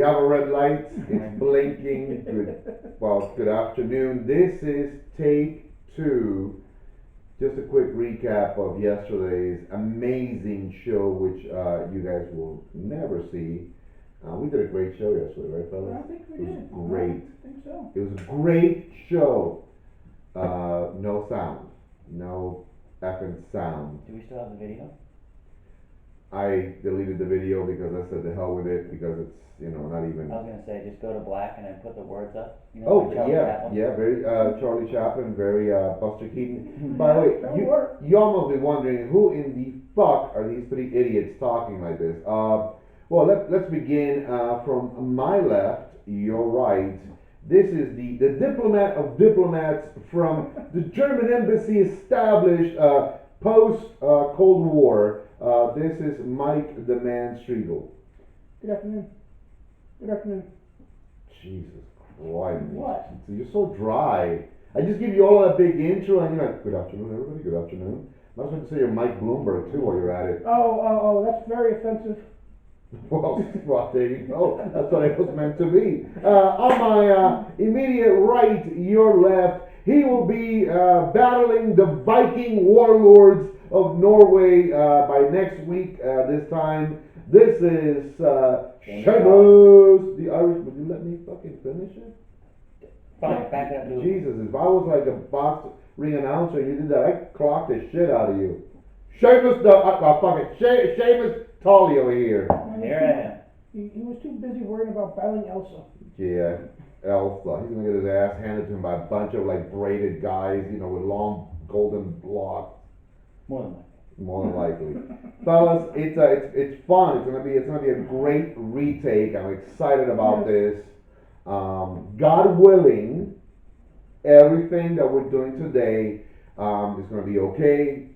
have a red light. It's blinking. Good afternoon. This is take 2. Just a quick recap of yesterday's amazing show, which you guys will never see. We did a great show yesterday, right, fellas? I think we It was did. great. I think so. It was a great show. No sound. No effing sound. Do we still have the video? I deleted the video because I said the hell with it because it's, not even. I was gonna say, just go to black and then put the words up. Oh, like Charlie yeah, Chaplin. yeah, very, Charlie Chaplin, very, Buster Keaton. By the way, That'll work. you all must be wondering, who in the fuck are these 3 idiots talking like this? Well, let's begin, from my left, your right. This is the diplomat of diplomats from the German embassy established, post, Cold War. This is Mike the Man Striegel. Good afternoon. Good afternoon. Jesus Christ. What? You're so dry. I just give you all of that big intro and you're like, good afternoon, everybody, good afternoon. Might as well say you're Mike Bloomberg too while you're at it. Oh, that's very offensive. Well, there you go. That's what it was meant to be. On my immediate right, your left, he will be battling the Viking warlords of Norway by next week. This time, this is Seamus, the Irish. Would you let me fucking finish it? Fine, back it up. Do it. Jesus, if I was like a box ring announcer and you did that, I'd clock the shit out of you. Seamus, Seamus Tully over here. Here I am. He was too busy worrying about battling Elsa. Yeah, Elsa. He's gonna get his ass handed to him by a bunch of like braided guys, with long golden locks. More than likely. More than likely. Fellas, it's fun. It's gonna be a great retake. I'm excited about this. God willing, everything that we're doing today is gonna be okay.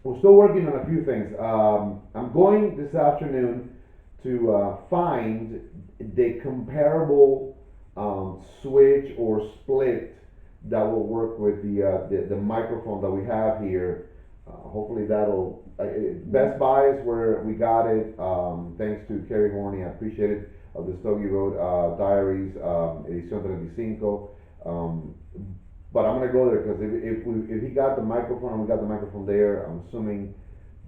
We're still working on a few things. I'm going this afternoon to find the comparable switch or split that will work with the microphone that we have here. Hopefully that'll. Best Buy is where we got it. Thanks to Kerry Horney, I appreciate it. Of the Stogie Road Diaries, Edición 35. But I'm gonna go there because if he got the microphone and we got the microphone there, I'm assuming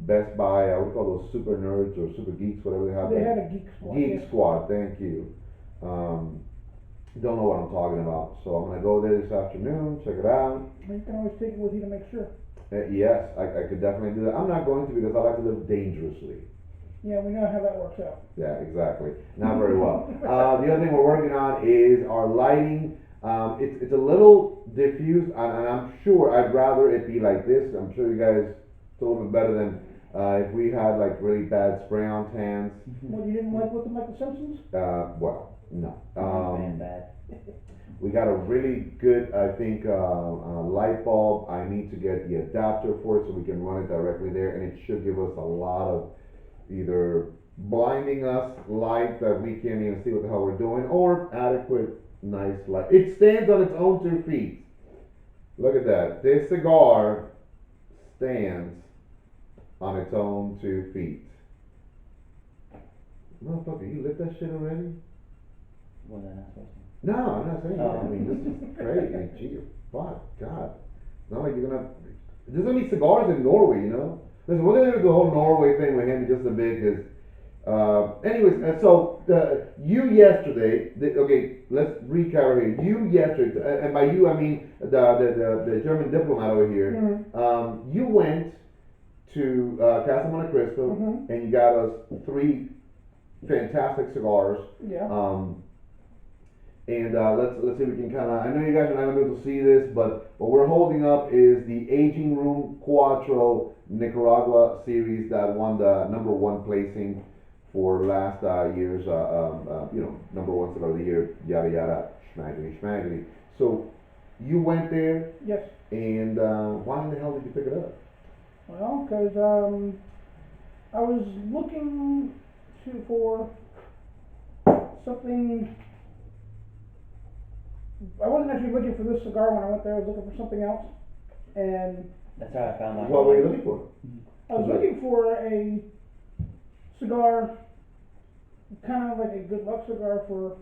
Best Buy. I would call those super nerds or super geeks, whatever they have. They had a Geek Squad. Geek yes. Squad. Thank you. Don't know what I'm talking about, so I'm gonna go there this afternoon. Check it out. You can always take it with you to make sure. Yes, I could definitely do that. I'm not going to because I like to live dangerously. Yeah, we know how that works out. Yeah, exactly. Not very well. The other thing we're working on is our lighting. It's a little diffused, and I'm sure I'd rather it be like this. I'm sure you guys it's a little bit better than if we had like really bad spray-on tans. What, you didn't like looking like the Simpsons? Well, no. Bad. We got a really good, I think, light bulb. I need to get the adapter for it so we can run it directly there, and it should give us a lot of either blinding us light that we can't even see what the hell we're doing, or adequate, nice light. It stands on its own 2 feet. Look at that. This cigar stands on its own 2 feet. Motherfucker, you lit that shit already? Was I not supposed to? No, I'm not saying that. Oh. I mean, this is great. I mean, gee, fuck, God. It's not like you're gonna. There's gonna be cigars in Norway, Listen, we're gonna do the whole Norway thing with him just a bit, because. Anyways, so you yesterday. Okay, let's recap here. You yesterday, and by you I mean the German diplomat over here. Mm-hmm. You went to Casa Monte Cristo, Mm-hmm. and you got us 3 fantastic cigars. Yeah. And let's see if we can kind of. I know you guys are not going to be able to see this, but what we're holding up is the Aging Room Cuatro Nicaragua series that won the #1 placing for last year's #1 cigar of the year, yada yada, schmaggly schmaggly. So you went there, Yes. and why in the hell did you pick it up? Well, because I was looking for something. I wasn't actually looking for this cigar when I went there. I was looking for something else, and That's how I found out. What were you looking for? I was looking for a cigar, kind of like a good luck cigar for.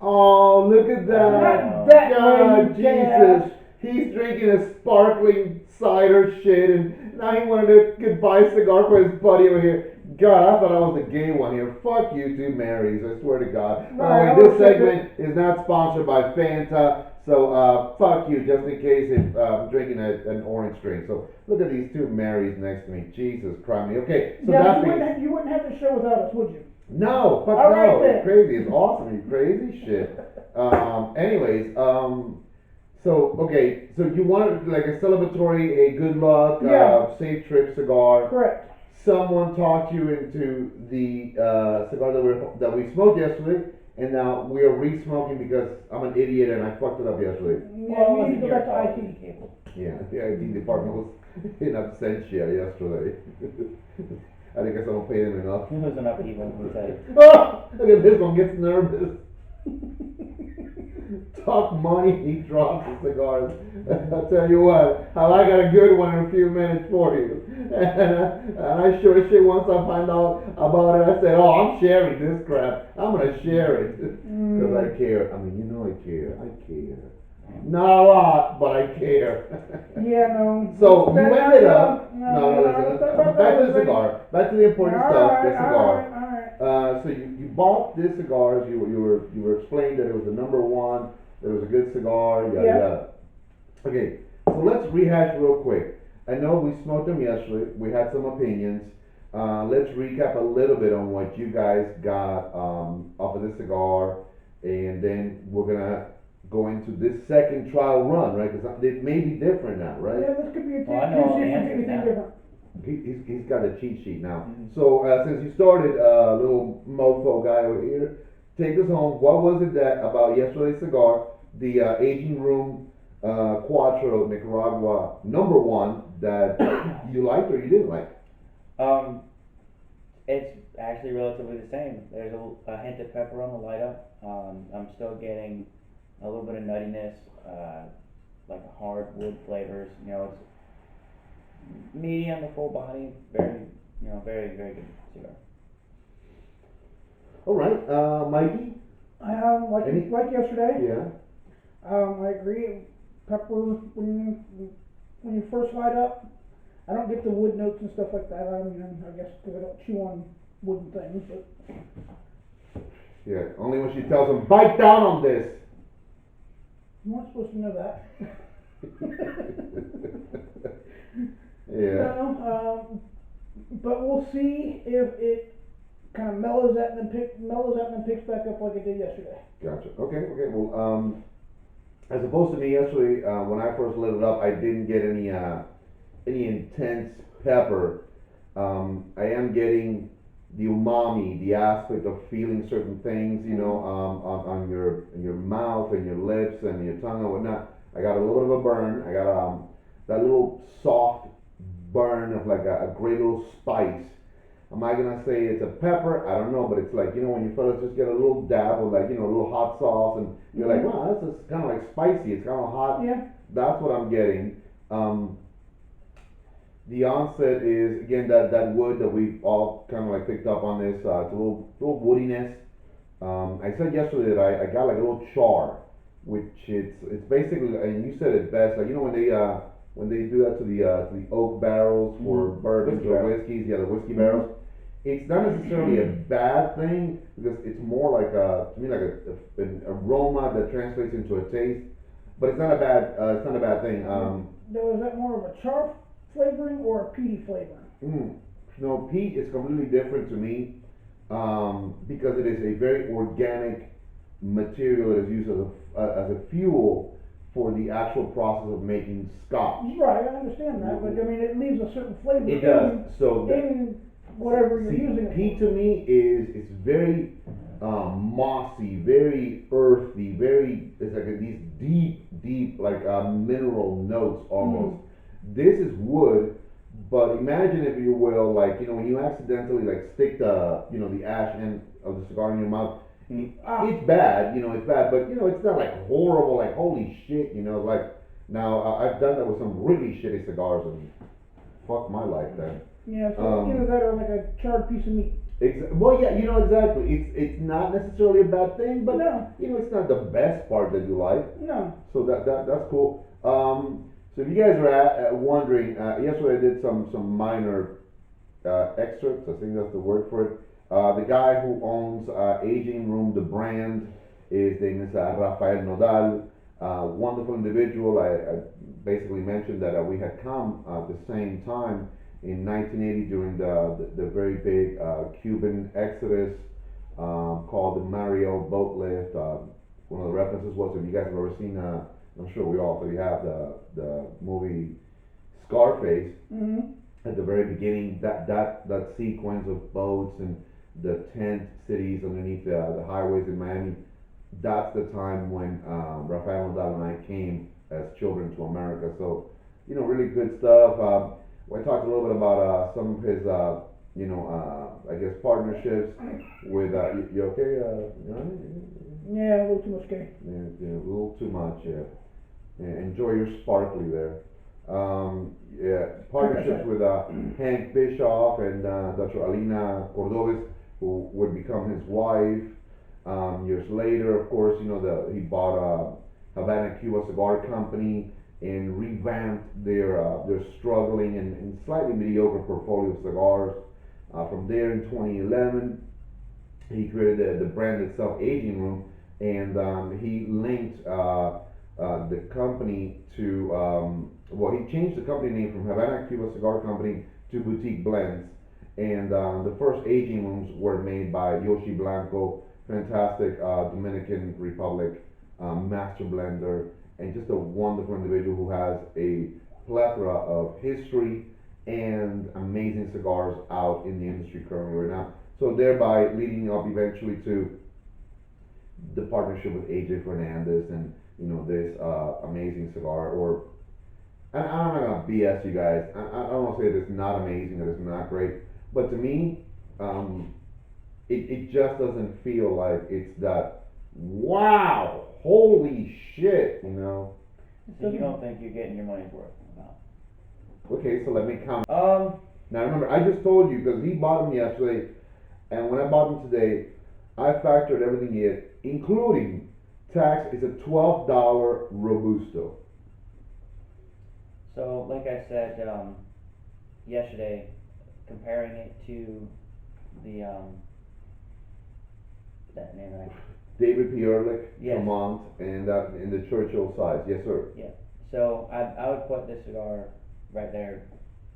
Oh, look at that. Not that God, way, Dad. Jesus. He's drinking a sparkling cider shit, and now he wanted to buy a cigar for his buddy over here. God, I thought I was the gay one here. Fuck you two Marys, I swear to God. By Right, the way, I'll this take segment is not sponsored by Fanta, so fuck you, just in case if I'm drinking an orange drink. So look at these two Marys next to me. Jesus Christ. Okay, so Yeah, that you wouldn't have the show without us, would you? no, fuck All no, right, then. it's crazy, it's awesome, you crazy shit. Anyways, so okay, so you wanted like a celebratory, a good luck, Yeah. safe trip cigar. Correct. Someone talked you into the cigar that we smoked yesterday, and now we are re-smoking because I'm an idiot and I fucked it up yesterday. Yeah, you need to go back to IT. Cable. Yeah, the IT department was in absentia yesterday. I think I don't pay them enough. It was an upheaval, let me tell you. Oh, look at this one gets nervous. Talk money, he drops the cigars. I'll tell you what, I got a good one in a few minutes for you. And I sure shit, once I find out about it, I said, oh, I'm sharing this crap. I'm gonna share it. Because I care. I mean, you know I care. I care. Not a lot, but I care. Yeah, no. So you ended up. No, Listen. Back to the cigar. Back to the important stuff. The cigar. Alright. So you bought this cigars. You were explained that it was the number one. That it was a good cigar. Yada Yeah. yada. Okay. So let's rehash real quick. I know we smoked them yesterday. We had some opinions. Let's recap a little bit on what you guys got off of this cigar, and then we're gonna go into this second trial run, right? Because it may be different now, right? Yeah, this could be a Well, I know all the see if answers anything now. different. He's got a cheat sheet now. Mhm. So since you started, little mofo guy over here, take us home. What was it that about yesterday's cigar, the aging room Cuatro Nicaragua number one that you liked or you didn't like? It's actually relatively the same. There's a hint of pepper on the light up. I'm still getting a little bit of nuttiness, like hard wood flavors. You know, it's meaty on the full body. Very, very good cigar. All right, Mikey. Like yesterday. Yeah. I agree. Pepper when you first light up. I don't get the wood notes and stuff like that. I mean, I guess because I don't chew on wooden things, but Yeah. Only when she tells him bite down on this. you weren't supposed to know that. Yeah. No, but we'll see if it kind of mellows out and then picks back up like it did yesterday. Gotcha. Okay. Well, as opposed to me yesterday, when I first lit it up, I didn't get any intense pepper. I am getting the umami, the aspect of feeling certain things, you know, on your mouth and your lips and your tongue and whatnot. I got a little bit of a burn. I got that little soft burn of like a great little spice. Am I gonna say it's a pepper? I don't know, but it's like, you know, when you fellas just get a little dab of like, you know, a little hot sauce and you're like, wow, this is kind of like spicy. It's kind of hot. Yeah. That's what I'm getting. The onset is again that wood that we all kind of like picked up on this. It's a little woodiness. I said yesterday that I got like a little char, which it's basically, and you said it best. Like, you know, when they do that to the oak barrels for bourbons Whiskey or barrels. whiskeys, yeah, the whiskey barrels. It's not necessarily a bad thing because it's more like to me like an aroma that translates into a taste. But it's not a bad thing. Now, is that more of a char flavoring or a peaty flavoring? No, peat is completely different to me because it is a very organic material that is used as a fuel for the actual process of making scotch. Right, I understand that, but I mean, it leaves a certain flavor. It does. So in whatever you're using it peat for. to me is it's very mossy, very earthy, it's like these deep like mineral notes almost. This is wood, but imagine, if you will, like, you know, when you accidentally like stick the ash end of the cigar in your mouth. It's bad, it's bad, but it's not like horrible, like holy shit, like now I've done that with some really shitty cigars and fuck my life then. Yeah, so either that or like a charred piece of meat. Well, yeah, you know exactly. It's not necessarily a bad thing, but No, you know it's not the best part that you like. no. So that's cool. So if you guys are wondering, yesterday I did some minor excerpts. I think that's the word for it. The guy who owns Aging Room, the brand, his name is Rafael Nodal. Wonderful individual. I basically mentioned that we had come at the same time in 1980 during the very big Cuban exodus called the Mario boat lift. One of the references was, if you guys have ever seen, I'm sure we all three have the movie Scarface. Mm-hmm. At the very beginning, that sequence of boats and the tent cities underneath the highways in Miami, that's the time when Rafael Nadal and I came as children to America. So, you know, really good stuff. We talked a little bit about some of his, I guess, partnerships with. You okay? You all right? Yeah, a little too much gay. Yeah, a little too much. Yeah. Yeah, enjoy your sparkly there. Yeah, partnerships with Hank Bischoff and Dr. Alina Cordobes, who would become his wife. Years later, of course, you know he bought Havana Cuba Cigar Company and revamped their struggling and slightly mediocre portfolio of cigars. From there, in 2011, he created the brand itself, Aging Room, and he linked the company to well, he changed the company name from Havana Cuba Cigar Company to Boutique Blends, and the first aging rooms were made by Yoshi Blanco, fantastic Dominican Republic master blender, and just a wonderful individual who has a plethora of history and amazing cigars out in the industry currently right now. So thereby leading up eventually to the partnership with AJ Fernandez and you know this amazing cigar. Or I'm not gonna BS you guys. I don't want to say that it's not amazing, that it's not great, but to me, um, it just doesn't feel like it's that wow, holy shit, you know. So you don't think you're getting your money's worth? No. Okay, so let me count. Um, Now remember, I just told you because he bought them yesterday, and when I bought them today, I factored everything in, including tax. Is a $12 robusto. so like I said yesterday, comparing it to the that name I David P. Ehrlich, Yes. Vermont, and in the Churchill size. Yes, sir. yeah. So I would put this cigar right there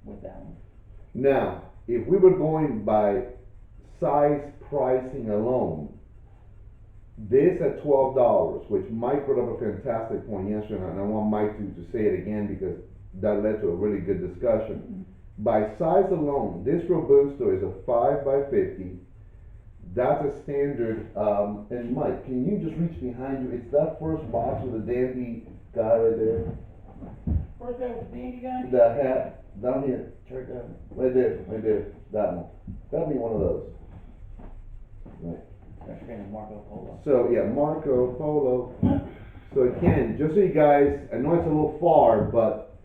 with that one. Now, if we were going by size pricing alone, this at $12, which Mike brought up a fantastic point yesterday, and I want Mike to say it again because that led to a really good discussion. By size alone, this Robusto is a 5 by 50. That's a standard. And Mike, can you just reach behind you? It's that first box with the dandy guy right there. Where's that with the dandy guy? The hat down here, Turk, right there, that one. Got me one of those. Right. That screen is Marco Polo. So yeah, Marco Polo. So again, just so you guys, I know it's a little far, but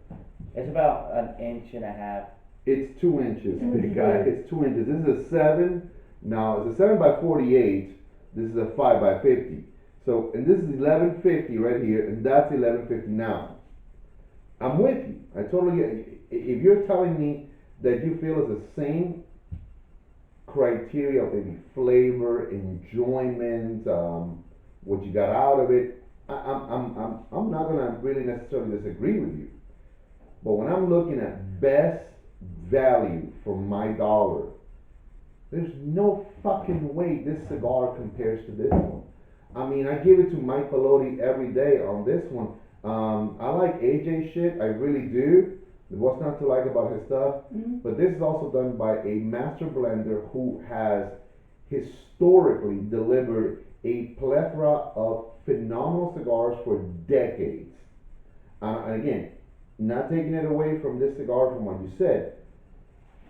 It's about an inch and a half. it's 2 inches, Two big inches, guy. yeah. It's 2 inches. This is a 7. Now it's a 7 by 48. This is a 5 by 50. So and this is 1150 right here, and that's 1150 now. I'm with you. I totally get it. If you're telling me that you feel it's the same criteria of maybe flavor, enjoyment, what you got out of it, I'm not gonna really necessarily disagree with you. But when I'm looking at best value for my dollar, there's no fucking way this cigar compares to this one. I mean, I give it to Mike Pelotti every day on this one. I like AJ shit, I really do. What's not to like about his stuff? Mm-hmm. But this is also done by a master blender who has historically delivered a plethora of phenomenal cigars for decades. And again, not taking it away from this cigar from what you said.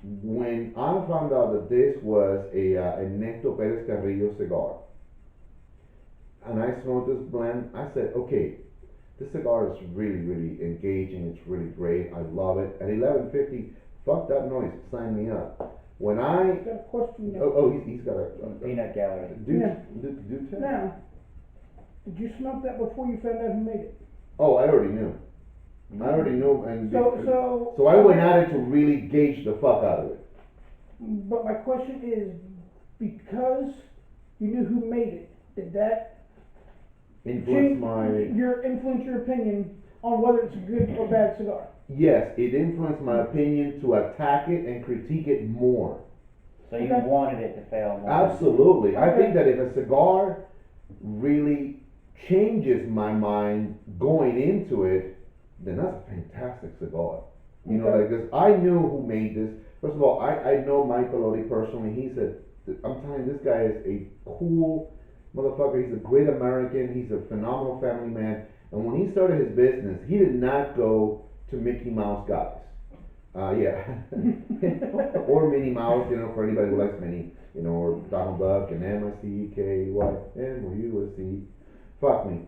When I found out that this was a Necto Perez Carrillo cigar, and I smoked this blend, I said, okay, this cigar is really, really engaging. It's really great. I love it. At 1150, fuck that noise. Sign me up. When I, Got a question now. he's got a Peanut gallery. Yeah. do tell. Now, did you smoke that before you found out who made it? Oh, I already knew. I already knew, and So I went at it to really gauge the fuck out of it. But my question is, because you knew who made it, did that Influence influence your opinion on whether it's a good or bad cigar? Yes, it influenced my opinion to attack it and critique it more. So you Okay. wanted it to fail more. Absolutely. I Okay. think that if a cigar really changes my mind going into it, then that's a fantastic cigar. You know, Okay. like, cause I knew who made this. First of all, I know Mike Pelotti personally. I'm telling you, this guy is a cool motherfucker. He's a great American. He's a phenomenal family man. And when he started his business, he did not go to Mickey Mouse guys. Yeah. Or Minnie Mouse, you know, for anybody who likes Minnie, you know, or Donald Duck and MICKY, fuck me.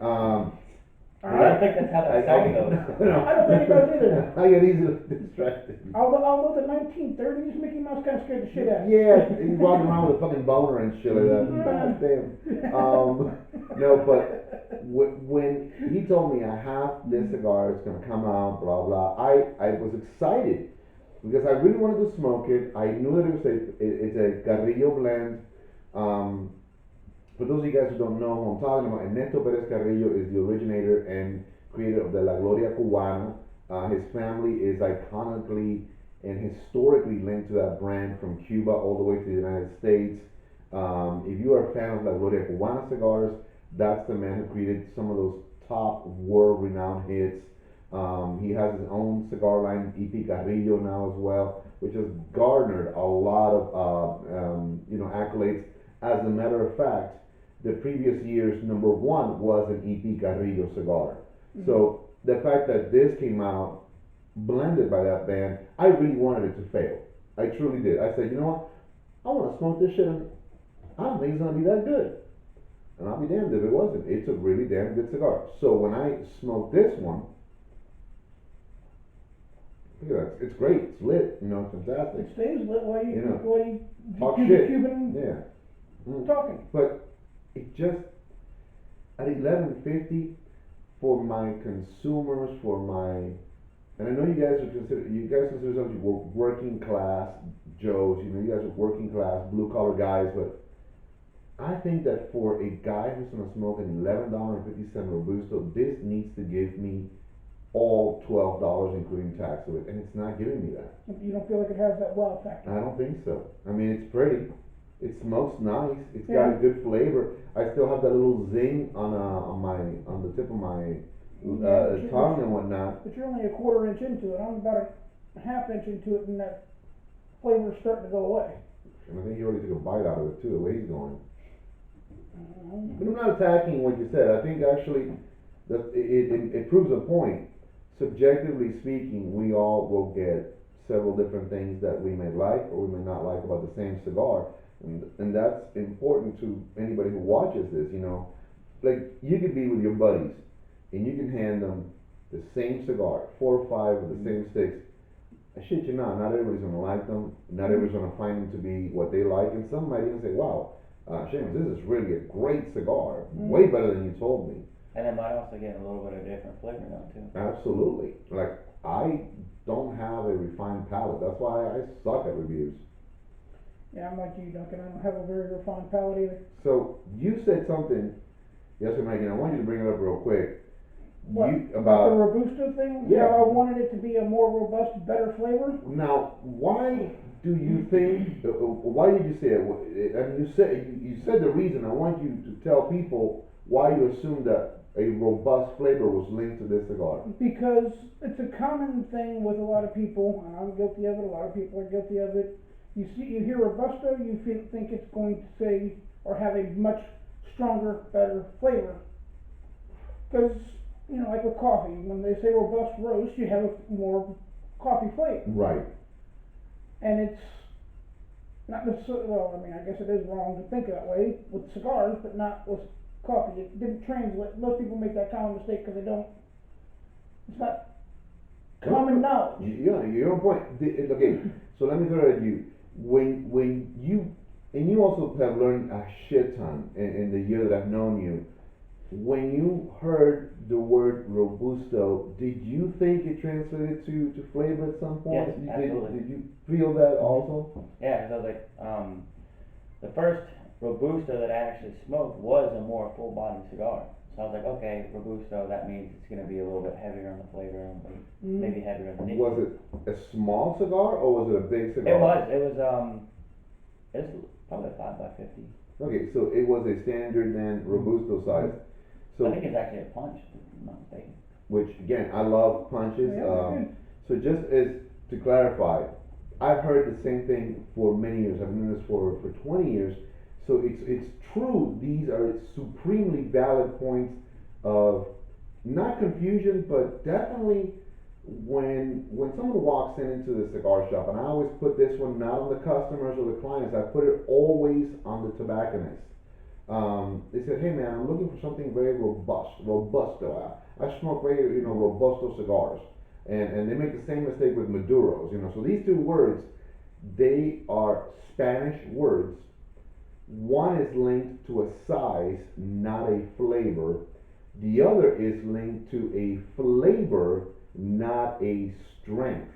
I don't think that's how that song goes. No. I don't think it does either. I get easily distracted. Although the 1930s Mickey Mouse kind of scared the shit out of me. Yeah, he's walking around with a fucking boner and shit like that. God damn. No, but when he told me I have this cigar, it's gonna come out, blah blah. I was excited because I really wanted to smoke it. I knew that it's a Carrillo blend. For those of you guys who don't know who I'm talking about, Ernesto Perez Carrillo is the originator and creator of the La Gloria Cubana. His family is iconically and historically linked to that brand from Cuba all the way to the United States. If you are a fan of La Gloria Cubana cigars, that's the man who created some of those top world-renowned hits. He has his own cigar line, EP Carrillo, now as well, which has garnered a lot of accolades. As a matter of fact, the previous year's number one was an EP Carrillo cigar. So the fact that this came out blended by that band, I really wanted it to fail. I truly did. I said, you know what? I want to smoke this shit, and I don't think it's gonna be that good. And I'll be damned if it wasn't. It's a really damn good cigar. So when I smoked this one, look at that. It's great. It's lit. You know, it's fantastic. It stays lit while you, You know, while you talk do shit. the Cuban Yeah. Mm. talking. But it just at 11.50 for my consumers, and I know you guys consider yourselves working class Joes. You know, you guys are working class blue collar guys, but I think that for a guy who's gonna smoke an $11.50 Robusto, this needs to give me all $12 including tax of it, and it's not giving me that. You don't feel like it has that wow factor. I don't think so. I mean, it's pretty. It smokes nice. It's Yeah. got a good flavor. I still have that little zing on the tip of my tongue and whatnot. But you're only a quarter inch into it. I'm about a half inch into it, and that flavor's starting to go away. And I think he already took a bite out of it too, the way he's going. But I'm not attacking what you said. I think actually that it proves a point. Subjectively speaking, we all will get several different things that we may like or we may not like about the same cigar. And that's important to anybody who watches this, you know. Like, you could be with your buddies and you can hand them the same cigar, 4 or 5 of the same sticks. I shit you not everybody's gonna like them, not everybody's gonna find them to be what they like, and some might even say, wow, Seamus, this is really a great cigar, way better than you told me. And it might also get a little bit of different flavor now too. Absolutely. Like, I don't have a refined palate, that's why I suck at reviews. Yeah, I'm like you, Duncan. I don't have a very refined palate either. So, you said something yesterday, Mike, and I want you to bring it up real quick. What? The About Robusto thing? Yeah. How I wanted it to be a more robust, better flavor? now, why do you think? Why did you say it? I mean, you said the reason. I want you to tell people why you assume that a robust flavor was linked to this cigar. Because it's a common thing with a lot of people, and I'm guilty of it, a lot of people are guilty of it. You hear Robusto, you think it's going to say, or have a much stronger, better flavor. Because, you know, like with coffee, when they say robust roast, you have a more coffee flavor. Right. And it's not necessarily, well, I mean, I guess it is wrong to think that way with cigars, but not with coffee. It didn't translate. Most people make that common mistake because it's not common knowledge. Yeah, you're on point. Okay, so let me throw it at you. when you, and you also have learned a shit ton in the year that I've known you. When you heard the word robusto, did you think it translated to flavor at some point? Yes, absolutely. Did you feel that also? Yeah, because I was like, the first Robusto that I actually smoked was a more full bodied cigar. So I was like, okay, Robusto, that means it's going to be a little bit heavier on the flavor and maybe heavier on the nicotine. Was it a small cigar or was it a big cigar? It was probably a 5 by 50. Okay, so it was a standard then Robusto size. So I think it's actually a punch, if I'm not mistaken. which again, I love punches. Yeah, they're good. So just as to clarify, I've heard the same thing for many years. I've been doing this for 20 years. So it's true. These are supremely valid points of not confusion, but definitely when someone walks into the cigar shop, and I always put this one not on the customers or the clients. I put it always on the tobacconist. They said, "Hey man, I'm looking for something very robusto. I smoke very robusto cigars," and they make the same mistake with Maduros. So these two words, they are Spanish words. One is linked to a size, not a flavor. The other is linked to a flavor, not a strength.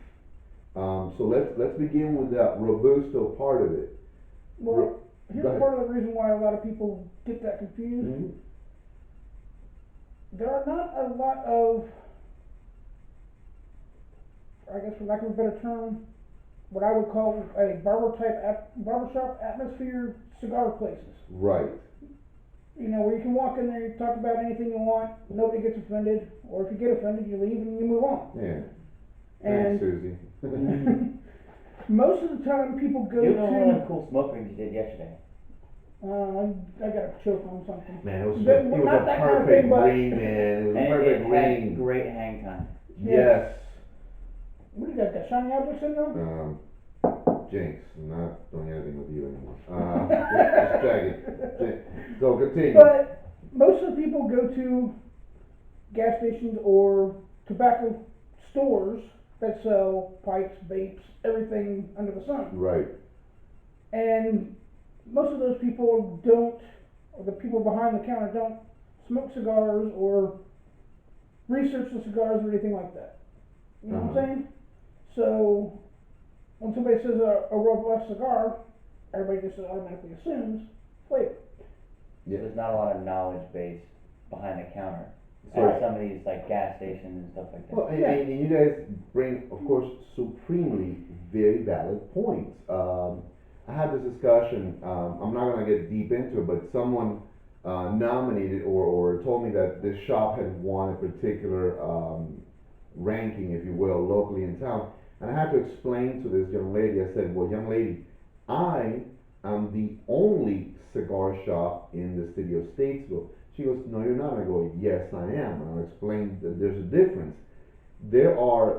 So let's begin with that robusto part of it. Well, Go here's ahead. part of the reason why a lot of people get that confused. Mhm. There are not a lot of, I guess for lack of a better term, what I would call a barbershop atmosphere cigar places. Right. Where you can walk in there, you talk about anything you want, nobody gets offended, or if you get offended, you leave and you move on. Yeah. And Thanks, Susie. most of the time, people go You know one of to. them cool smoke rings you did yesterday? I got a choke on something. Man, it was Not a that kind of perfect thing, but- ring, man. It was a And perfect it had ring. great hang time. Yes. What do you got? Got shiny object syndrome? Jinx, I'm not doing anything with you anymore. Just checking. So continue. But most of the people go to gas stations or tobacco stores that sell pipes, vapes, everything under the sun. Right. And most of those people don't, or the people behind the counter don't smoke cigars or research the cigars or anything like that. You know what I'm saying? So when somebody says a robust cigar, everybody just automatically assumes flavor. Yeah. There's not a lot of knowledge base behind the counter. So- At some of these like gas stations and stuff like that. Well, and you guys bring, of course, supremely very valid points. I had this discussion. I'm not going to get deep into it, but someone nominated or told me that this shop had won a particular ranking, if you will, locally in town. And I had to explain to this young lady. I said, "Well, young lady, I am the only cigar shop in the city of Statesville." She goes, "No, you're not." I go, "Yes, I am." And I'll explain that there's a difference. There are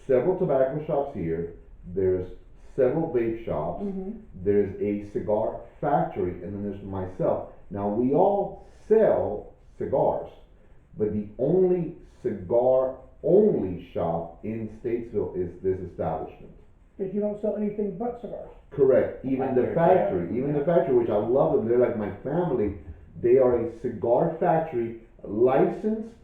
several tobacco shops here. There's several vape shops. Mm-hmm. There's a cigar factory, and then there's myself. Now, we all sell cigars, but the only cigar-only shop in Statesville is this establishment. Because you don't sell anything but cigars. Correct. Even the factory, which I love them. They're like my family. They are a cigar factory licensed,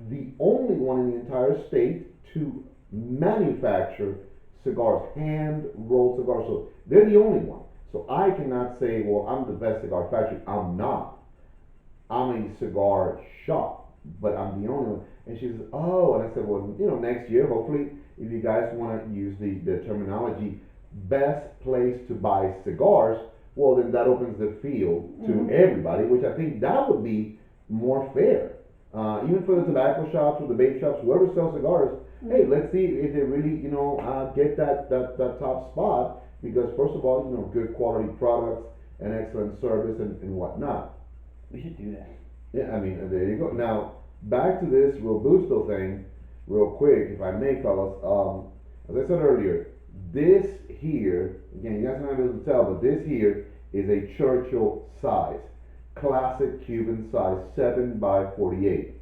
the only one in the entire state to manufacture cigars, hand rolled cigars. So they're the only one. So I cannot say, well, I'm the best cigar factory. I'm not. I'm a cigar shop, but I'm the only one. And she says, "Oh," and I said, "Well, next year, hopefully, if you guys want to use the terminology, best place to buy cigars, well, then that opens the field to everybody, which I think that would be more fair. Even for the tobacco shops or the vape shops, whoever sells cigars, hey, let's see if they really, get that top spot, because first of all, good quality products and excellent service and whatnot." We should do that. Yeah, I mean, there you go. Now, back to this Robusto thing, real quick, if I may, fellas. As I said earlier, this here, again, you guys are not able to tell, but this here is a Churchill size. Classic Cuban size, 7 by 48.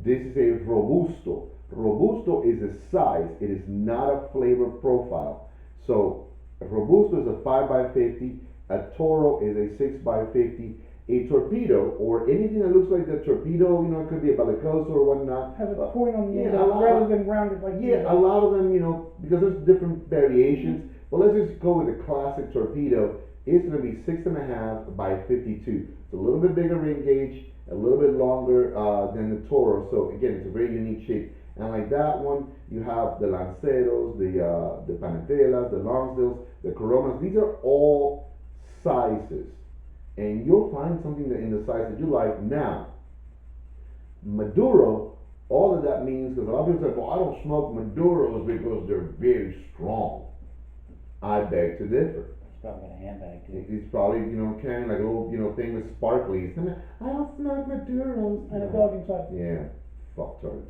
This is a Robusto. Robusto is a size, it is not a flavor profile. So, A Robusto is a 5x50. A Toro is a 6x50. A torpedo, or anything that looks like the torpedo, it could be a Belicoso or whatnot. Has a point on the yeah, end a lot rather of- than rounded like Yeah, a lot of them, because there's different variations. But let's just go with the classic torpedo. It's going to be 6.5 by 52. It's a little bit bigger ring gauge, a little bit longer than the Toro. So again, it's a very unique shape. And like that one, you have the Lanceros, the Panetelas, the Lonsdales, the Coronas. These are all sizes, and you'll find something that in the size that you like. Now, Maduro, all of that means, because a lot of people say, well, I don't smoke Maduros because they're very strong. I beg to differ. He's probably got a handbag too. He's probably, carrying like a little, thing with sparklies. And I don't smoke Maduros. and a dog inside. Yeah, fuck turds.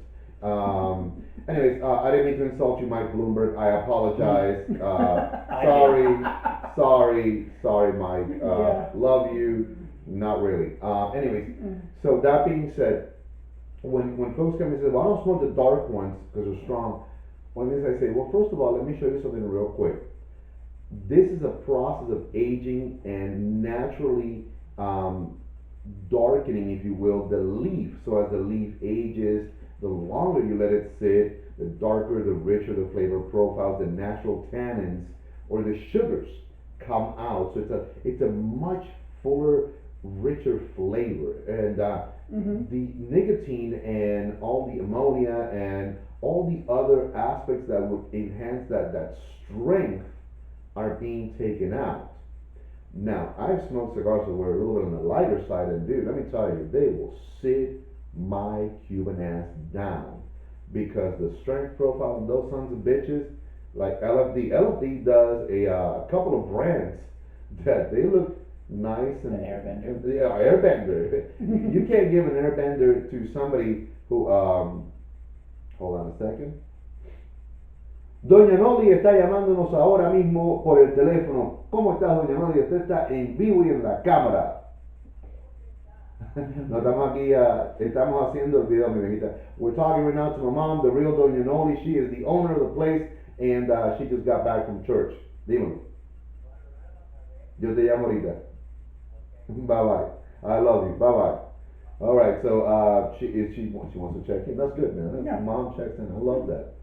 Anyways, I didn't mean to insult you, Mike Bloomberg. I apologize. Sorry, Mike. Yeah. Love you. Not really. Anyways, so that being said, when folks come and say, well, I don't smoke the dark ones because they're strong, one of the things I say, well, first of all, let me show you something real quick. This is a process of aging and naturally darkening, if you will, the leaf. So as the leaf ages, the longer you let it sit, the darker, the richer the flavor profiles, the natural tannins or the sugars come out. So it's a much fuller, richer flavor. And the nicotine and all the ammonia and all the other aspects that would enhance that strength are being taken out. Now, I've smoked cigars that were a little bit on the lighter side, and dude, let me tell you, they will sit my Cuban ass down because the strength profile of those sons of bitches, like LFD does a couple of brands that they look nice and An Airbender. Yeah, Airbender. You can't give an Airbender to somebody who hold on a second. Doña Noli está llamándonos ahora mismo por el teléfono. ¿Cómo está, Doña Noli? Usted está en vivo y en la cámara. No, estamos aquí, estamos haciendo el video, mi viejita. We're talking right now to my mom, the real Doña Noli. She is the owner of the place, and she just got back from church. Dímelo. Yo te llamo ahorita. Bye bye. I love you. Bye bye. All right. So she wants to check in. That's good, man. Yeah. Mom checks in. I love that.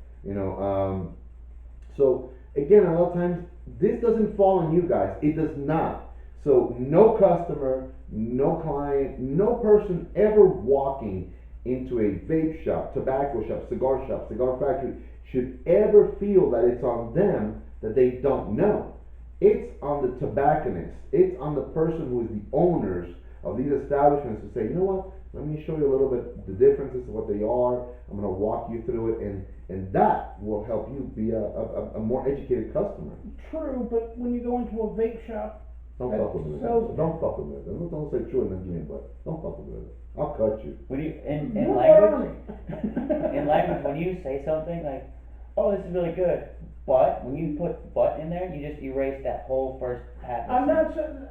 So again, a lot of times this doesn't fall on you guys. It does not. So no customer, no client, no person ever walking into a vape shop, tobacco shop, cigar factory should ever feel that it's on them that they don't know. It's on the tobacconist. It's on the person who is the owners of these establishments to say, you know what? Let me show you a little bit the differences of what they are. I'm going to walk you through it, and that will help you be a more educated customer. True, but when you go into a vape shop, Don't fuck with me. Don't fuck with me. Don't say true and then give me a butt. Don't fuck with me. I'll cut you. When you in you language, in language, when you say something like, "Oh, this is really good," but when you put "but" in there, you just erase that whole first half. I'm not saying.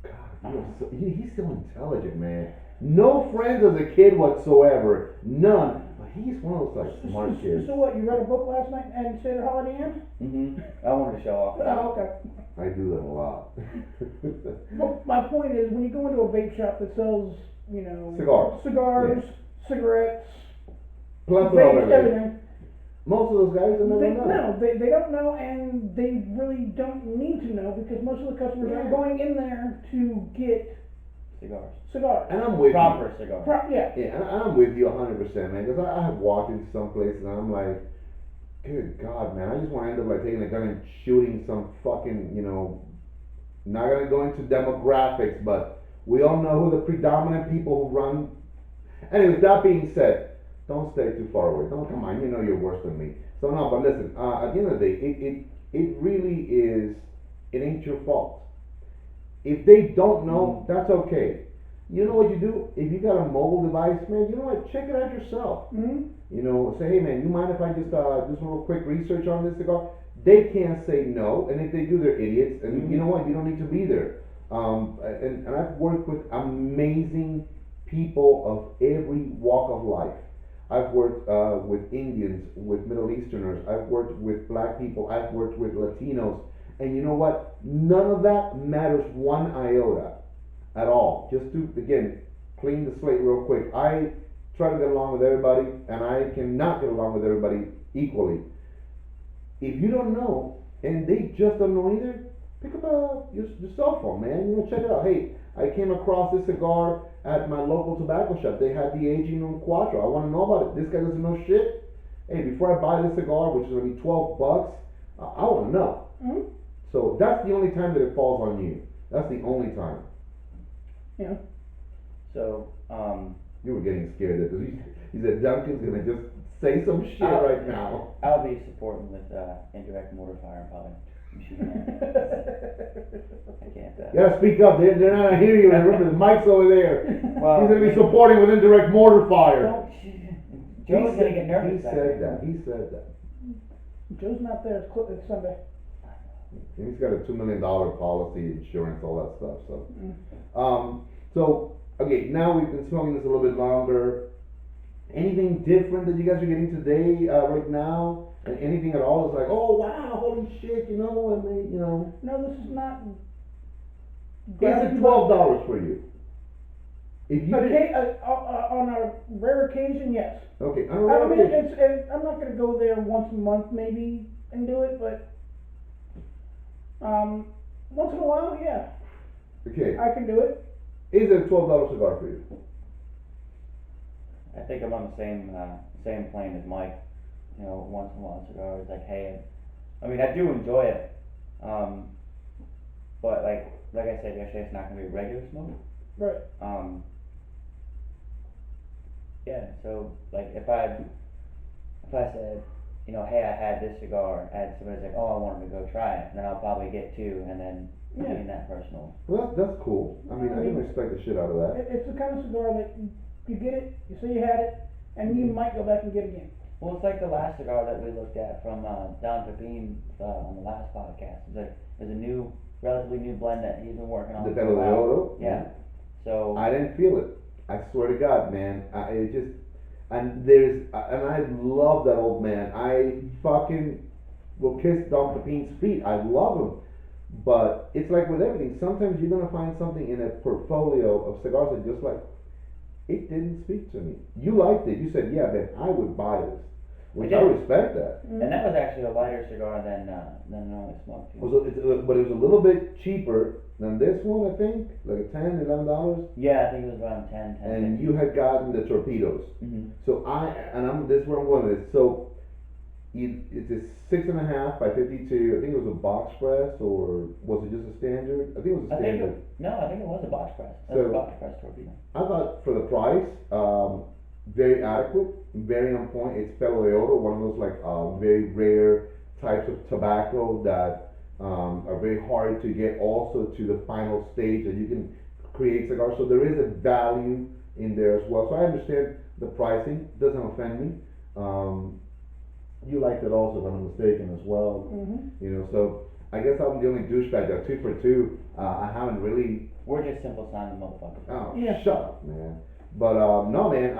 God, he's so intelligent, man. No friends as a kid whatsoever. None. But he's one of those like smart kids. So what? You read a book last night and said Holiday Inn? I wanted to show off. Oh, okay. I do that a lot. Well, my point is, when you go into a vape shop that sells, Cigars. cigarettes, Plethora of vapes, everything. Most of those guys don't know. No, they don't know, and they really don't need to know because most of the customers aren't going in there to get cigars. And I'm with Proper cigar. Yeah. Yeah, and I'm with you 100%, man. Because I have walked into some places and I'm like, good God, man, I just want to end up like taking a gun and shooting some fucking, not gonna go into demographics, but we all know who the predominant people who run. Anyways, that being said, don't stay too far away. Don't come on, you're worse than me. So no, but listen, at the end of the day, it really is, it ain't your fault. If they don't know, that's okay. You know what you do? If you got a mobile device, man, you know what? Check it out yourself. Mm-hmm. Say, hey man, you mind if I just do some real quick research on this cigar? They can't say no, and if they do, they're idiots. And you know what? You don't need to be there. And I've worked with amazing people of every walk of life. I've worked with Indians, with Middle Easterners. I've worked with black people. I've worked with Latinos. And you know what? None of that matters one iota at all. Just to, again, clean the slate real quick. I try to get along with everybody, and I cannot get along with everybody equally. If you don't know, and they just don't know either, pick up your cell phone, man. You know, check it out. Hey, I came across this cigar at my local tobacco shop. They had the aging on Quattro. I want to know about it. This guy doesn't know shit. Hey, before I buy this cigar, which is gonna be $12, I want to know. Mhm. So that's the only time that it falls on you. That's the only time. Yeah. So, You were getting scared there because he said Duncan's gonna just say some shit right now. I'll be supporting with indirect mortar fire and probably shooting at. I can't. You gotta speak up. They're not gonna hear you. Remember the mic's over there. Well, He's gonna be supporting with indirect mortar fire. Don't. Joe's gonna get nervous. He said that. He said that. Joe's not there. It's Sunday. And he's got a $2 million policy, insurance, all that stuff. So, Mm. so okay, now we've been smoking this a little bit longer. Anything different that you guys are getting today, right now? And anything at all is like, oh wow, holy shit, you know, and they, you know. No, this is not. Is it $12 for you? If you On a rare occasion, yes. okay, I I don't know. mean, I'm not gonna go there once a month maybe and do it, but once in a while, yeah, Okay, I can do it. is it a $12 cigar for you? I think I'm on the same plane as Mike. You know, once in a while cigar is like, hey, I mean, I do enjoy it, but like I said yesterday, it's not gonna be a regular smoke. Right. Yeah. So like if I said, you know, hey, I had this cigar, and somebody's like, oh, I wanted to go try it, then I'll probably get two, and then Yeah. being that personal. Well, that's cool. I mean, I can respect the shit out of that. It's the kind of cigar that you get it, you say you had it, and you might go back and get it again. Well, it's like the last cigar that we looked at from Don Pepin on the last podcast. It's like there's a new, relatively new blend that he's been working on. The for a Pelo de while. Oro? Yeah. So I didn't feel it. I swear to God, man. It just, and there's, and I love that old man. I fucking will kiss Don Pepin's feet. I love him. But it's like with everything. Sometimes you're gonna find something in a portfolio of cigars that just like, it didn't speak to me. You liked it. You said, yeah, man, I would buy this. Which I did. respect that. and that was actually a lighter cigar than normally smoked. Too. But it was a little bit cheaper than this one, I think, like $10, $11. Yeah, I think it was around 10. And you had gotten the torpedoes. Mm-hmm. So this is where I'm going with this. So it's a 6.5 by 52. I think it was a box press, or was it just a standard? I think it was a standard. I think it was a box press. That So- was a box press torpedo. I thought for the price, very adequate, very on point. It's Pelo de Oro, one of those like very rare types of tobacco that are very hard to get also to the final stage that you can create cigars. So there is a value in there as well. So I understand the pricing, doesn't offend me. You liked it also, if I'm not mistaken, as well. Mm-hmm. You know, so I guess I'm the only douchebag that 2 for 2. I haven't really. We're just simple sounding motherfuckers. Oh, Yeah. shut up, man. But no, man,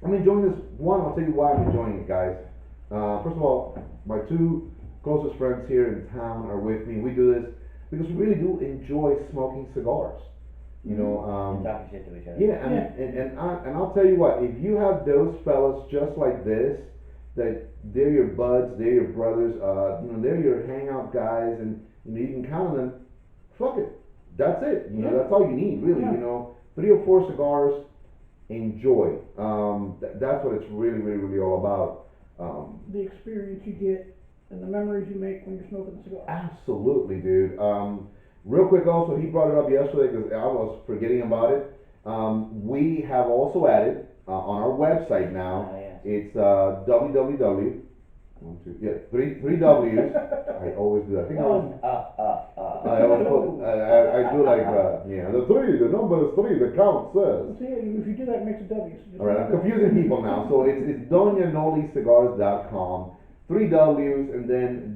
I'm enjoying this one. I'll tell you why I'm enjoying it, guys. First of all, my 2 closest friends here in town are with me. We do this because we really do enjoy smoking cigars. You know, And talking shit to each other. yeah, and I'll tell you what. If you have those fellas just like this, that they're your buds, they're your brothers, you know, they're your hangout guys, and you know, you can count on them. Fuck it, that's it. You know, Yeah. that's all you need, really. Yeah. You know, 3 or 4 cigars, enjoy. That's what it's really, really, really all about. The experience you get and the memories you make when you're smoking the cigar. Absolutely, dude. Real quick, also, he brought it up yesterday because I was forgetting about it. We have also added on our website now. Yes. It's www. 3 W's. I always do that. I think I always. I always put. I do like the 3. The number is 3. The count says. See, if you do that, it makes a W. So just All right, I'm confusing people now. So it's DoñaNoliCigars.com. 3 W's and then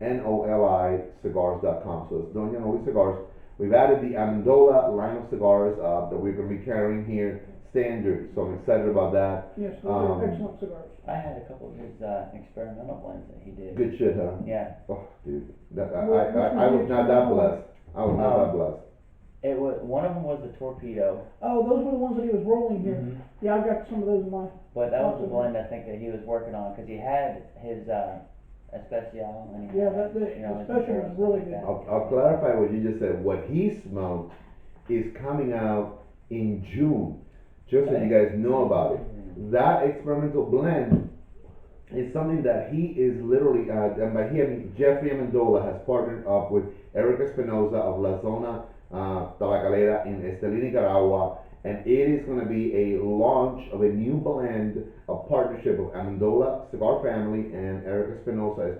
DONANOLI cigars.com. So it's Doña Noli Cigars. We've added the Amendola line of cigars that we're going to be carrying here standard. So I'm excited about that. Yes, those are excellent cigars. I had a couple of his experimental blends that he did. Good shit, huh? Yeah, Oh, dude, that, Which I was was the not that experimental? blessed. I was not that blessed. it was one of them was the torpedo, Oh, those were the ones that he was rolling here. Mhm. Yeah, I got some of those in mine. but that was the Awesome. blend I think that he was working on because he had his especial and he Yeah, had, the you know, his special Maduro was really and good. stuff like I'll clarify what you just said. What he smoked is coming out in June. Just so you guys know about it. That experimental blend is something that he is literally, and by he I mean Jeffrey Amendola has partnered up with Eric Espinosa of La Zona Tabacalera in Estelí, Nicaragua, and it is going to be a launch of a new blend, a partnership of Amendola Cigar Family and Eric Espinosa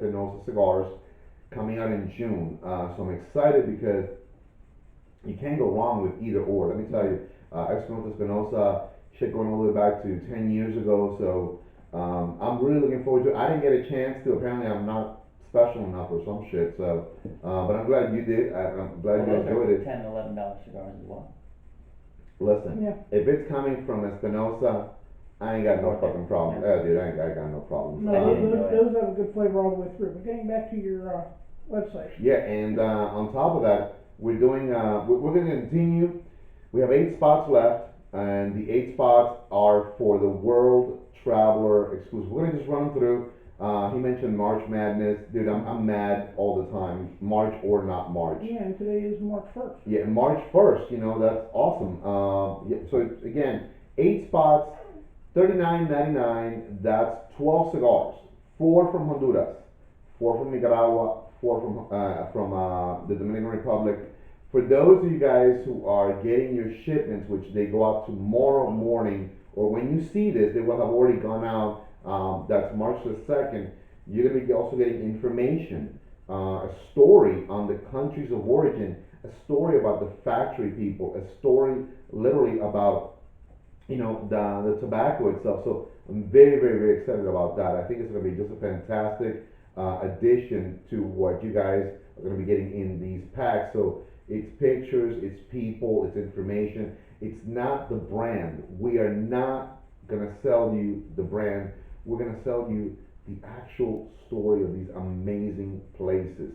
Cigars, coming out in June. So I'm excited because you can't go wrong with either or. Let me tell you, Espinosa, shit going all the way back to 10 years ago. So I'm really looking forward to it. I didn't get a chance to. Apparently, I'm not special enough or some shit. So, but I'm glad you did. I'm glad you that. Well, enjoyed those are it. $10, $11 cigars as well. Listen, Yeah. if it's coming from Espinosa, I ain't got no Okay. fucking problem. Yeah. Dude, I got no problem. No, I did enjoy it. those have a good flavor all the way through. But getting back to your website. Yeah, and on top of that, we're doing. We're going to continue. We have 8 spots left, and the 8 spots are for the World Traveler exclusive. We're going to just run them through. He mentioned March Madness, dude. I'm mad all the time, March or not March. Yeah, and today is March 1st. Yeah, March 1st. You know that's awesome. Yeah, so it's, again, 8 spots, $39.99. That's 12 cigars. 4 from Honduras, 4 from Nicaragua, 4 from the Dominican Republic. For those of you guys who are getting your shipments, which they go out tomorrow morning, or when you see this, they will have already gone out. That's March the 2nd. You're going to be also getting information, a story on the countries of origin, a story about the factory people, a story literally about the tobacco itself. So I'm very, very, very excited about that. I think it's going to be just a fantastic addition to what you guys are going to be getting in these packs. So it's pictures, it's people, it's information. It's not the brand. We are not going to sell you the brand. We're going to sell you the actual story of these amazing places.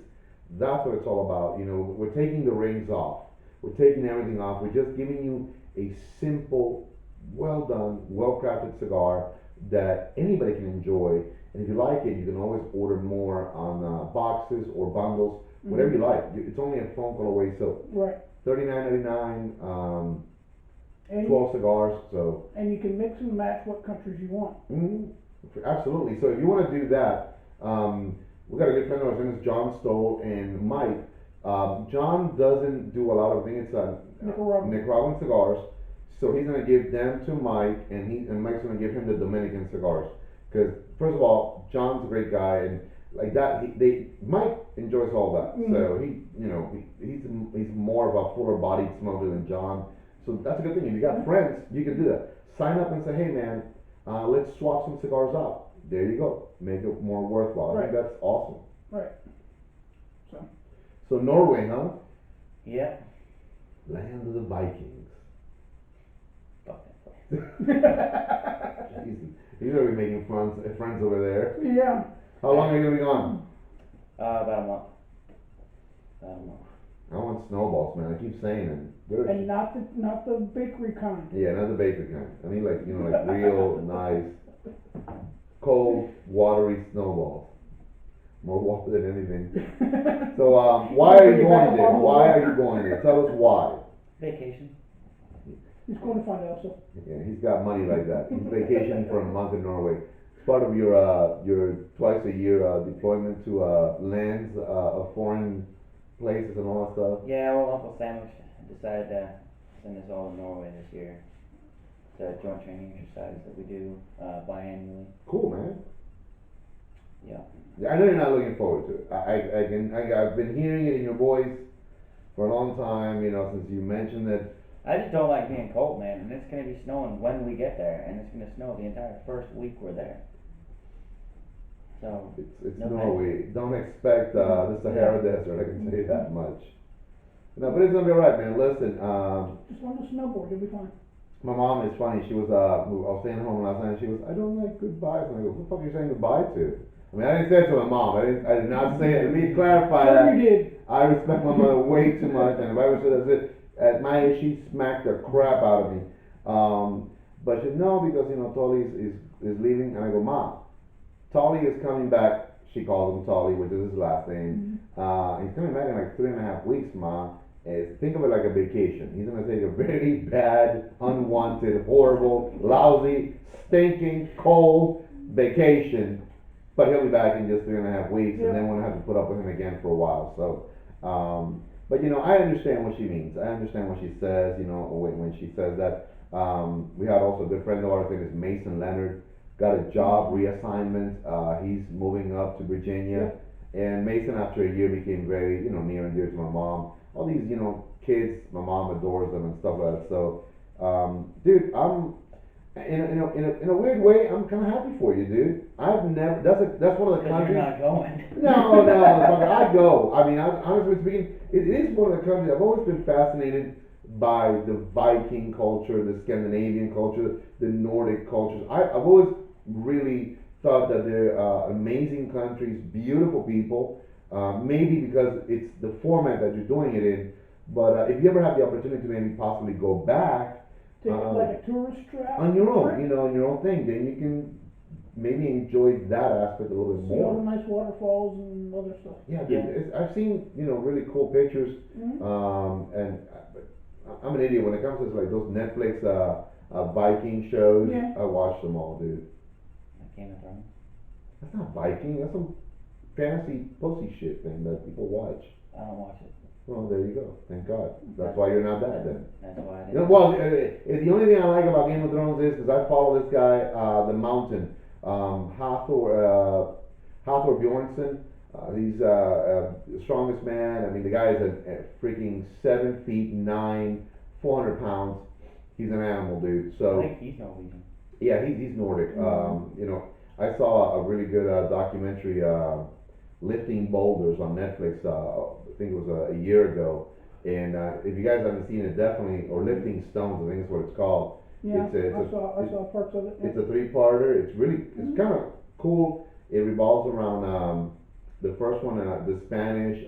That's what it's all about. We're taking the rings off. We're taking everything off. We're just giving you a simple, well done, well crafted cigar that anybody can enjoy. And if you like it, you can always order more on boxes or bundles, whatever you like. It's only a phone call away. So Right. $39.99, And 12 cigars. So and you can mix and match what countries you want. absolutely. So if you want to do that, we got a good friend of ours. His name is John Stoll and Mike. John doesn't do a lot of things. Nicaraguan cigars. So he's gonna give them to Mike, and Mike's gonna give him the Dominican cigars. Because first of all, John's a great guy, and like that, Mike enjoys all that. So he's more of a fuller bodied smoker than John. So that's a good thing. If you got friends, you can do that. Sign up and say, hey man, let's swap some cigars out. There you go. Make it more worthwhile. I think that's awesome. Right. So Norway, huh? Yep. Land of the Vikings. Fuck that place. Jesus. He's gonna be making friends over there. Yeah. How long are you gonna be gone? About a month. I want snowballs, man. I keep saying it. And not the bakery kind. Yeah, not the baker kind. I mean, like real nice, cold, watery snowballs. More water than anything. So, why are you going there? Why are you going there? Tell us why. Vacation. He's going to find Elsa. Yeah, he's got money like that. He's vacationing for a month in Norway. It's part of your twice a year deployment to lands of foreign places and all that stuff. Yeah, well, Uncle Sam decided to send us all to Norway this year. It's a joint training exercise that we do biannually. Cool, man. Yeah. I know you're not looking forward to it. I've been hearing it in your voice for a long time. Since you mentioned that. I just don't like being cold, man, and it's gonna be snowing when we get there, and it's gonna snow the entire first week we're there. So It's no Norway. Don't expect the Sahara Desert. I can tell you that much. No, but it's gonna be alright, man. Listen, Just learn to snowboard. You'll be fine. My mom is funny. She was I was staying home last night. And she was, I don't like goodbyes. And I go, who the fuck are you saying goodbye to? I mean, I didn't say it to my mom. I did not say it. Let me clarify Sure that. you did. I respect my mother way too much, and if I ever said that's it, at my age, she smacked the crap out of me. But she said, no, because, Tolly is leaving, and I go, Mom, Tolly is coming back. She calls him Tolly, which is his last name. He's coming back in like 3.5 weeks, Ma. Think of it like a vacation. He's gonna take a very bad, unwanted, horrible, lousy, stinking, cold vacation, but he'll be back in just 3.5 weeks, and then we'll have to put up with him again for a while. So, but I understand what she means. I understand what she says. When she says that. We had also a good friend of ours. His name is Mason Leonard. Got a job reassignment. He's moving up to Virginia, and Mason, after a year, became very, near and dear to my mom. All these, kids, my mom adores them and stuff like that. So, dude, I'm in a weird way, I'm kind of happy for you, dude. I've never. That's one of the Because countries. you're not going. No, motherfucker, I go. I mean, honestly speaking, it is one of the countries I've always been fascinated by the Viking culture, the Scandinavian culture, the Nordic cultures. I've always really thought that they're amazing countries, beautiful people. Maybe because it's the format that you're doing it in. But if you ever have the opportunity to maybe possibly go back, Take it like a tourist trap. on your own, on your own thing, then you can maybe enjoy that aspect a little bit See all the more. nice waterfalls and other stuff. Yeah, dude, I've seen really cool pictures, and I'm an idiot when it comes to like those Netflix Viking shows. Yeah. I watch them all, dude. Like Game of Thrones. That's not Viking. That's some fantasy pussy shit thing that people watch. I don't watch it. Well, there you go. Thank God. That's why you're not that then. That's why I You know, didn't. well, the only thing I like about Game of Thrones is because I follow this guy, the Mountain, Hathor Bjornsson. He's the strongest man. I mean, the guy is a freaking 7 feet 9, 400 pounds. He's an animal, dude. I So think he's Norwegian. yeah, he's Nordic. I saw a really good documentary, lifting boulders on Netflix. I think it was a year ago. And if you guys haven't seen it, definitely, or lifting stones, I think is what it's called. Yeah, It's I saw parts of it. It's a 3-parter. It's kind of cool. It revolves around the first one, the Spanish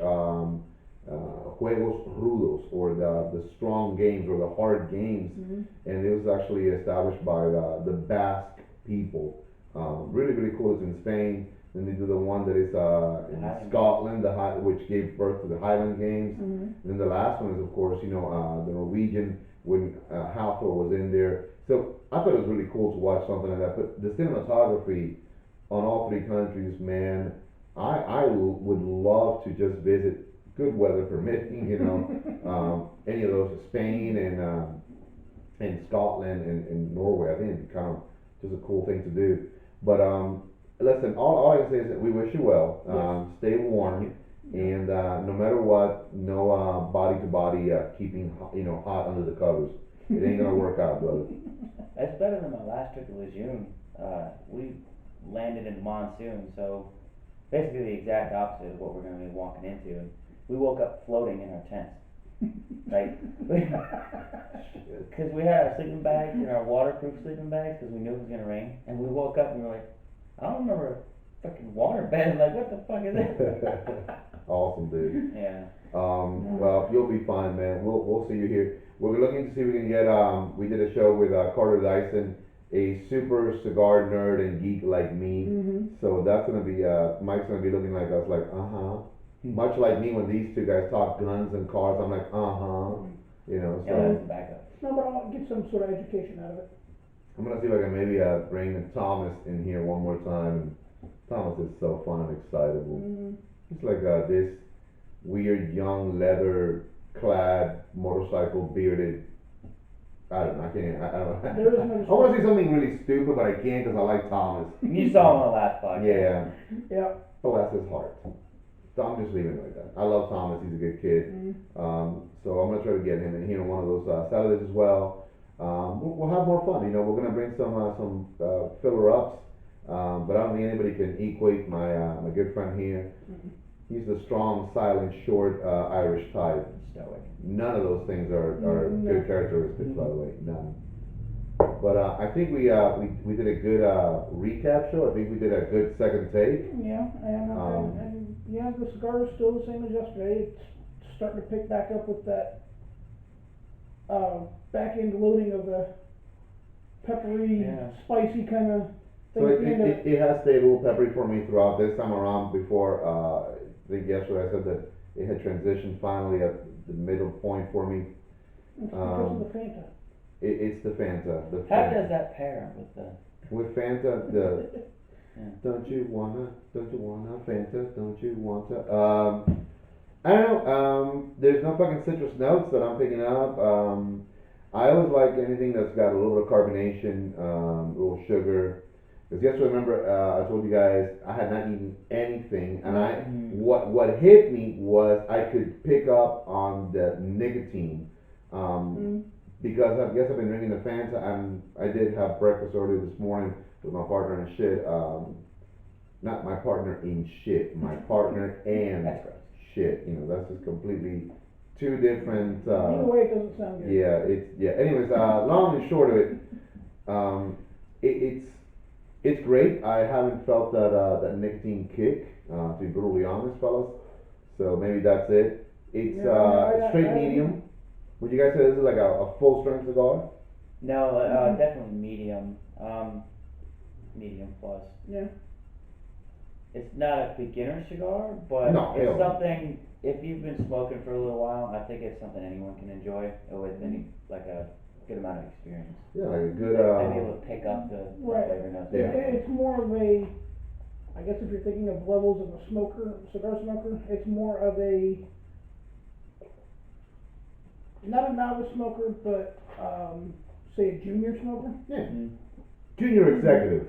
Juegos Rudos, or the strong games, or the hard games. And it was actually established by the Basque people. Really, really cool. It's in Spain. Then they do the one that is in Scotland, which gave birth to the Highland Games. And then the last one is, of course, the Norwegian, when Hathor was in there. So I thought it was really cool to watch something like that. But the cinematography on all 3 countries, man, I would love to just visit, good weather permitting, any of those, Spain and Scotland and Norway. I think it'd be kind of just a cool thing to do. But listen, all I can say is that we wish you well. Stay warm, and no matter what, no body to body keeping hot under the covers. It ain't gonna work out, brother. That's better than my last trip to Lejeune. We landed in monsoon, so basically the exact opposite of what we're going to be walking into. And we woke up floating in our tents. Like, because we had our sleeping bags and our waterproof sleeping bags because we knew it was going to rain. And we woke up and we were like, I don't remember a fucking water bed. Like, what the fuck is that? Awesome, dude. Yeah. Well, you'll be fine, man. We'll see you here. We're looking to see if we can get. We did a show with Carter Dyson, a super cigar nerd and geek like me. So that's gonna be. Mike's gonna be looking like us, like much like me when these two guys talk guns and cars. I'm like So Yeah, that's the backup. No, but I'll get some sort of education out of it. I'm gonna see if I can maybe bring Thomas in here one more time. Thomas is so fun and excitable. It's like this weird young leather clad motorcycle bearded. I don't know. I can't. I don't know. I want to say something really stupid, but I can't because I like Thomas. You saw him on the last podcast. Yeah. Yeah. Bless his heart. So I'm just leaving it like that. I love Thomas. He's a good kid. So I'm gonna try to get him in here on one of those Saturdays as well. We'll have more fun. We're gonna bring some filler ups. But I don't think anybody can equate my good friend here. He's the strong, silent, short Irish type. Stoic. None of those things are good characteristics, by the way. None. But I think we did a good recap show. I think we did a good second take. Yeah, and yeah, the cigar is still the same as yesterday. It's starting to pick back up with that back end loading of the peppery, Yeah. spicy kind of thing So at the end of it. it has stayed a little peppery for me throughout this time around. Before I think yesterday I said that it had transitioned finally at the middle point for me. It's because Um, of the Fanta. It's the Fanta. The How Fanta. does that pair with the? With Fanta, the Yeah. don't you wanna Fanta, don't you wanna? I don't know. There's no fucking citrus notes that I'm picking up. I always like anything that's got a little bit of carbonation, a little sugar. Because yesterday, remember, I told you guys I had not eaten anything, and what hit me was I could pick up on the nicotine. Because I guess I've been drinking the Fanta, and I did have breakfast earlier this morning with my partner in shit. Not my partner in shit, my partner and That's gross. shit. That's just completely two different. Either way, it doesn't sound good. Yeah. Anyways, long and short of it, um, it's great. I haven't felt that nicotine kick, to be brutally honest, fellas. So maybe that's it. It's Yeah, straight I- medium. Would you guys say this is like a full strength cigar? No, definitely medium. Medium plus. Yeah. It's not a beginner cigar, but No, hell it's no. something. If you've been smoking for a little while, I think it's something anyone can enjoy with any like a good amount of experience. Yeah, like a good. They'll be able to pick up the Right. flavor notes. Yeah. It's more of a, I guess if you're thinking of levels of a cigar smoker, it's more of a, not a novice smoker, but, say a junior smoker. Yeah. Mhm. Junior executive.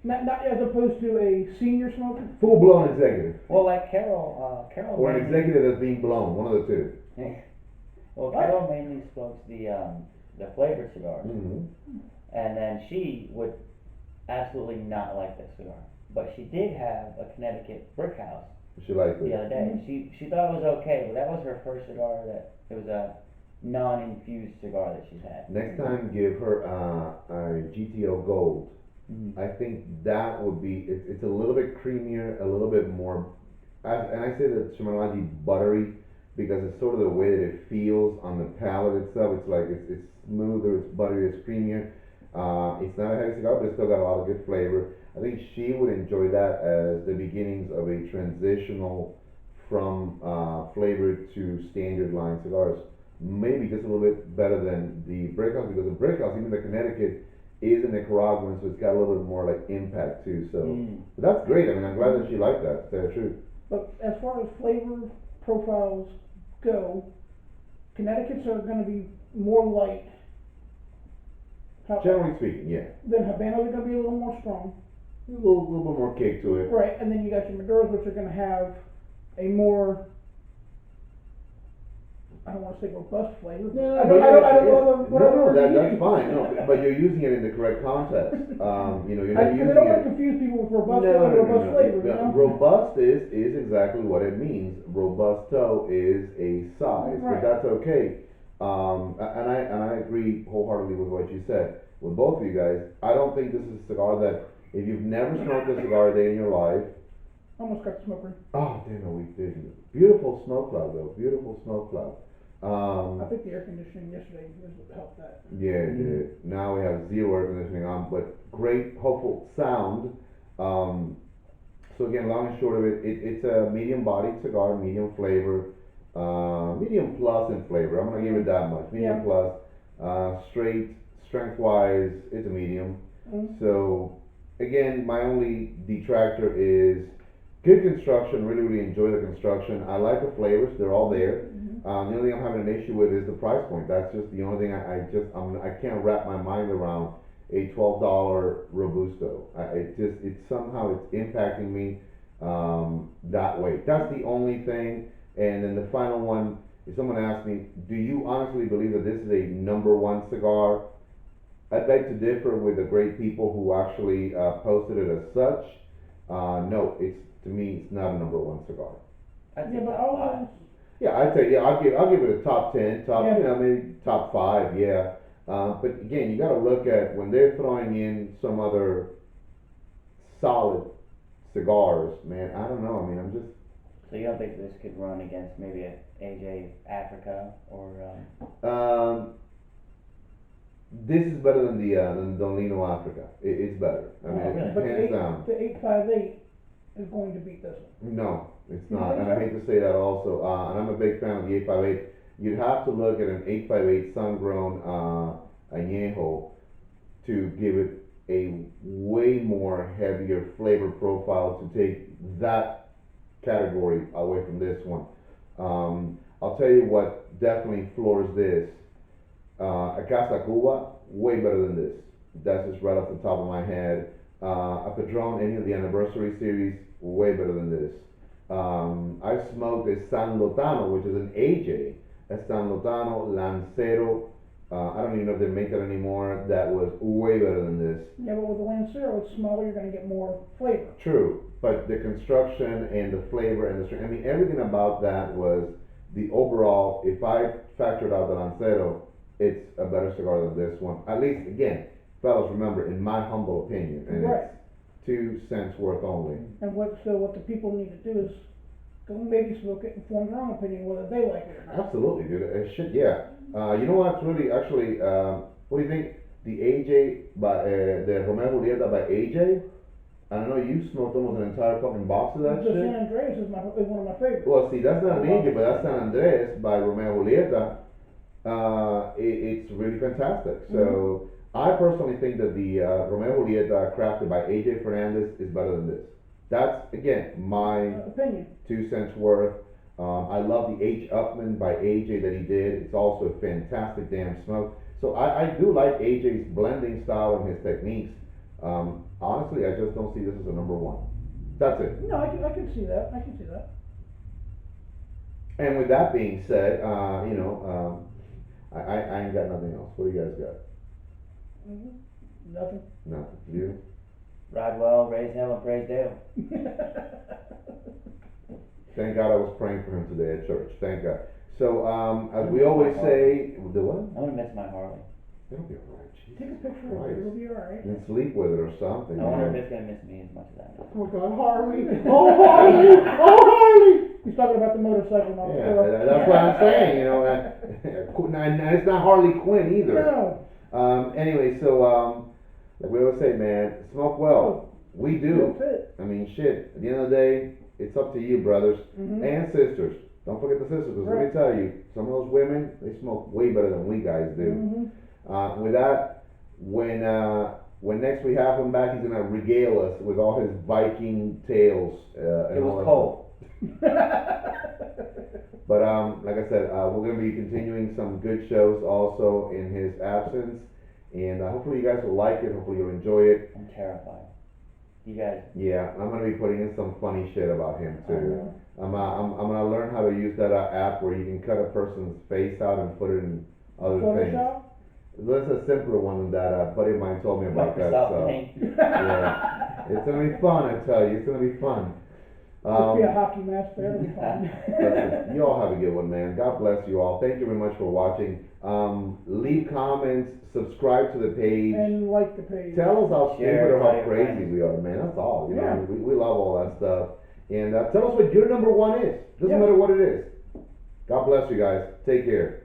Not as opposed to a senior smoker. Full blown executive. Well, like Carol Or an mainly- executive that's being blown. One of the two. Well, Carol mainly smokes the flavored cigars, Mm-hmm. and then she would absolutely not like this cigar, but she did have a Connecticut Brick House She likes the it. other day. She thought it was okay, but that was her first cigar that it was a non-infused cigar that she's had. Next time, give her a GTO Gold. Mhm. I think that would be. It's a little bit creamier, a little bit more. And I say the terminology buttery because it's sort of the way that it feels on the palate itself. It's like it's smoother, it's buttery, it's creamier. It's not a heavy cigar, but it's still got a lot of good flavor. I think she would enjoy that as the beginnings of a transitional from flavored to standard line cigars. Maybe just a little bit better than the Brickhouse, because the Brickhouse, even the Connecticut, is a Nicaraguan, so it's got a little bit more like impact too. So but that's great. I mean, I'm glad that she liked that. To tell the truth. But as far as flavor profiles go, Connecticut's are gonna be more light. Generally speaking, yeah, Then Habanos are gonna be a little more strong. a little bit more kick to it. Right, and then you got your Maduros, which are gonna have a more, I don't wanna say robust flavor. No, I don't know what other word to that's use. fine. No, but you're using it in the correct context. You're not I using don't wanna it. confuse people with robust No, and robust flavor, you no. know? Robust is exactly what it means. Robusto is a size, but Right. that's okay. And I agree wholeheartedly with what you said. With both of you guys, I don't think this is a cigar that if you've never smoked a cigar a day in your life. Almost got the smoker. Oh, damn it, we didn't. Beautiful smoke cloud though. Beautiful smoke cloud. I think the air conditioning yesterday was what helped that. Yeah, it did. Now we have zero air conditioning on, but great, hopeful sound. So again, long and short of it, it's a medium-bodied cigar, medium flavor, medium plus in flavor. I'm gonna give it that much. Medium Yeah. plus. Straight, strength-wise, it's a medium. So again, my only detractor is good construction. Really enjoy the construction. I like the flavors; they're all there. The only thing I'm having an issue with is the price point. That's just the only thing I can't wrap my mind around a $12 Robusto. It's somehow it's impacting me that way. That's the only thing. And then the final one, if someone asks me, do you honestly believe that this is a number one cigar? I'd beg to differ with the great people who actually posted it as such. No, to me, it's not a number one cigar. I'd Yeah, say but top all five. those, Yeah, I'd say I'll give it a top 10, Yeah. maybe top 5. Yeah. But again, you got to look at when they're throwing in some other solid cigars, man. I don't know. I mean, I'm just So you don't think this could run against maybe a AJ Africa or um, this is better than the Don Lino Africa. It's better. I mean, Oh, really? But hands down. the 858 is going to beat this one. No, it's You not, think and I so? hate to say that also. And I'm a big fan of the 858. You'd have to look at an 858 sun-grown añejo to give it a way more heavier flavor profile to take that category away from this one. I'll tell you what definitely floors this. A Casa Cuba, way better than this. That's just right off the top of my head. A Padron, any of the anniversary series, way better than this. I've smoked a San Lotano, which is an AJ, a San Lotano Lancero. I don't even know if they make that anymore. That was way better than this. Yeah, but with the Lancero, it's smaller, you're gonna get more flavor. True, but the construction and the flavor and the strength, I mean, everything about that was the overall, if I factored out the Lancero, it's a better cigar than this one. At least, again, fellas, remember, in my humble opinion, and Right. it's 2 cents worth only. And what the people need to do is go maybe smoke it and form their own opinion whether they like it or not. Absolutely, dude. Shit, yeah. You know what's really, actually, what do you think? The AJ by, the Romeo Julieta by AJ? I know you smoked almost an entire fucking box of that The San shit. Andreas is one of my favorites. Well, see, that's not an AJ, but that's San Andres by Romeo Julieta. It's really fantastic. So, I personally think that the Romeo Julieta crafted by AJ Fernandez is better than this. That's, again, my Opinion. 2 cents worth. I love the H. Upman by AJ that he did. It's also a fantastic damn smoke. So I do like AJ's blending style and his techniques. Honestly, I just don't see this as a number one. That's it. No, I can see that. I can see that. And with that being said, I ain't got nothing else. What do you guys got? Nothing. Nothing. You? ride well, raise hell, and praise Dale? Thank God I was praying for him today at church. Thank God. So, as we always say, the what? I'm gonna miss my Harley. It'll be alright. Take a picture of it. It'll be alright. And sleep with it or something. I wonder if it's gonna miss me as much as I miss it. Oh God, Harley! Oh Harley! Oh Harley! He's talking about the motorcycle, not the Yeah, girl. that's what I'm saying. You know, and it's not Harley Quinn either. No. Anyway, so like we always say, man, smoke well. We do. That's it. I mean, shit. At the end of the day, it's up to you, brothers Mhm. and sisters. Don't forget the sisters, because let me Right. tell you, some of those women, they smoke way better than we guys do. Mhm. With that, when next we have him back, he's gonna regale us with all his Viking tales. And It all was that cold. But like I said, we're gonna be continuing some good shows also in his absence, and hopefully you guys will like it. Hopefully you'll enjoy it. I'm terrified. You guys, Yeah, I'm gonna be putting in some funny shit about him too. know. I'm gonna learn how to use that app where you can cut a person's face out and put it in other things. Photoshop? There's a simpler one than that. A buddy of mine told me about that. Microsoft So Paint. yeah, it's gonna be fun. I tell you, it's gonna be fun. Just be a hockey mask there. It'll be fine. Listen, you all have a good one, man. God bless you all. Thank you very much for watching. Leave comments, subscribe to the page. And like the page. Tell us how Share, stupid or tell how your crazy friends. we are, man. That's all. You Yeah. know, we love all that stuff. And tell us what your number one is. Doesn't Yeah. matter what it is. God bless you guys. Take care.